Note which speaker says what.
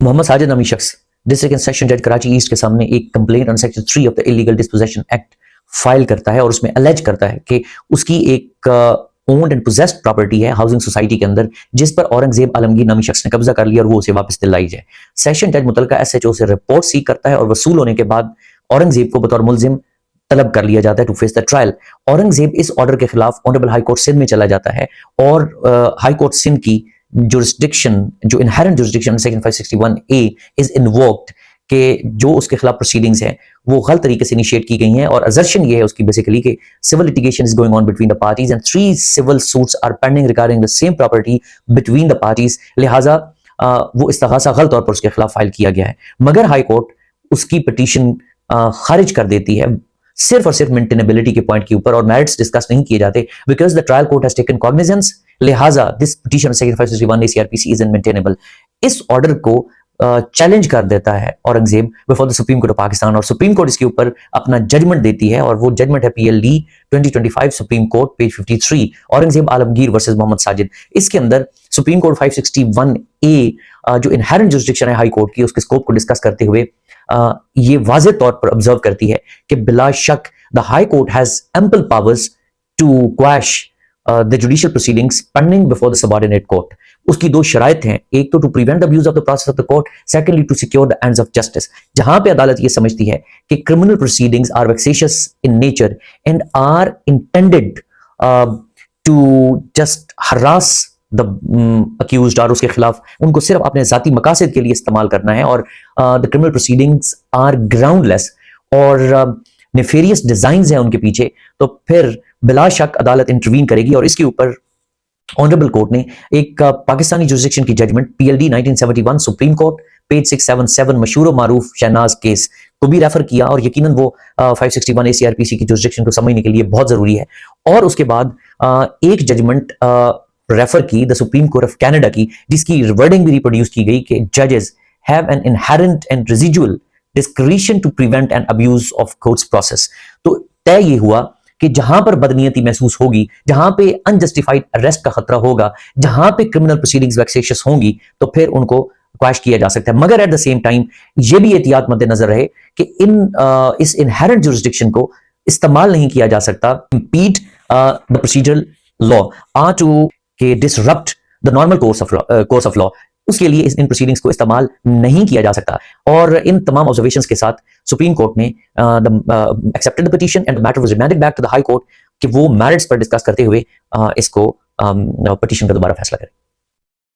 Speaker 1: मोहम्मद साजिद नामी शख्स district and session जज कराची ईस्ट के सामने एक complaint on section 3 of the illegal disposition act file करता है और उसमें अलेज करता है कि उसकी एक ओन्ड एंड पोजेस्ड प्रॉपर्टी है हाउसिंग सोसाइटी के अंदर, जिस पर औरंगजेब आलमगीर नामी शख्स ने कब्जा कर लिया और वो उसे वापस दिलाई जाए। सेशन जज मुतलका SHO से रिपोर्ट सीक करता है और वसूल होने के बाद औरंगजेब को बतौर मुलजिम तलब कर लिया जाता है to face the trial. Aurangzeb इस ऑर्डर के खिलाफ ऑनरेबल हाई कोर्ट सिंध में चला जाता है और हाई कोर्ट सिंध की जुरिस्डिक्शन, जो inherent jurisdiction section 561A is invoked कि जो उसके खिलाफ प्रोसीडिंग्स हैं वो गलत तरीके से इनिशिएट की गई हैं और असर्शन ये है उसकी बेसिकली कि civil litigation is going on between the parties and 3 civil suits are pending regarding the same property between the parties, लिहाजा वो इस्तगासा गलत तौर पर उसके खिलाफ फाइल किया गया है। मगर हाई कोर्ट उसकी पिटीशन खारिज कर देती है सिर्फ और सिर्फ मेंटेनेबिलिटी के पॉइंट के ऊपर और मेरिट्स डिस्कस नहीं किए जाते because the trial court has taken cognizance, लिहाजा this petition section 561 CRPC is unmaintainable. इस ऑर्डर को चैलेंज कर देता है Aurangzeb before the supreme court of Pakistan और सुप्रीम कोर्ट इसके ऊपर अपना जजमेंट देती है और वो जजमेंट है PLD 2025 supreme court page 53 Aurangzeb Alamgir versus Mohammad Sajid. इसके अंदर सुप्रीम कोर्ट 561A जो इनहेरेंट जुरिस्डिक्शन है हाई कोर्ट की, उसके स्कोप को डिस्कस करते हुए ये वाज़ेह तौर पर ऑब्जर्व करती है कि बिला शक the high court has ample powers to quash the judicial proceedings pending before the subordinate court. उसकी दो शराइत हैं, एक तो to prevent abuse of the process of the court, secondly to secure the ends of justice. जहां पे अदालत ये समझती है कि criminal proceedings are vexatious in nature and are intended to just harass the accused और उसके खिलाफ उनको सिर्फ अपने जाती मकासद के लिए इस्तेमाल करना है और the criminal proceedings are groundless और नेफेरियस डिजाइंस हैं उनके पीछे, तो फिर बिला शक अदालत इंटरवीन करेगी और इसके ऊपर ऑनरेबल कोर्ट ने एक पाकिस्तानी जुरिस्डिक्शन की judgment PLD 1971 supreme court page 677 मशहूर और मारूफ शहनाज केस को भी रेफर किया और यकीनन वो 561A CRPC की जुरिस्डिक्शन को समझने के लिए बहुत जरूरी है। और उसके बाद एक जजमेंट रेफर की the supreme court of Canada की, जिसकी वर्डिंग भी रिप्रोड्यूस की गई कि जजेस have an inherent and residual discretion to prevent an abuse of court's process. तो तय ये हुआ कि जहां पर बदनीयती महसूस होगी, जहां पे अनजस्टिफाइड अरेस्ट का खतरा होगा, जहां पे क्रिमिनल प्रोसीडिंग्स वेक्सेशियस होंगी, तो फिर उनको क्वैश किया जा सकता है। मगर एट द सेम टाइम ये भी एहतियात मद्देनजर रहे कि इस इनहेरेंट जुरिस्डिक्शन को इस्तेमाल नहीं किया जा सकता impede the procedural law or to disrupt the normal course of law। उसके लिए इन प्रोसीडिंग्स को इस्तेमाल नहीं किया जा सकता। और इन तमाम ऑब्जर्वेशंस के साथ सुप्रीम कोर्ट ने accepted the petition and the matter was remanded back to the high court कि वो मैरिट्स पर डिस्कस करते हुए इसको पिटीशन का दोबारा फैसला करें।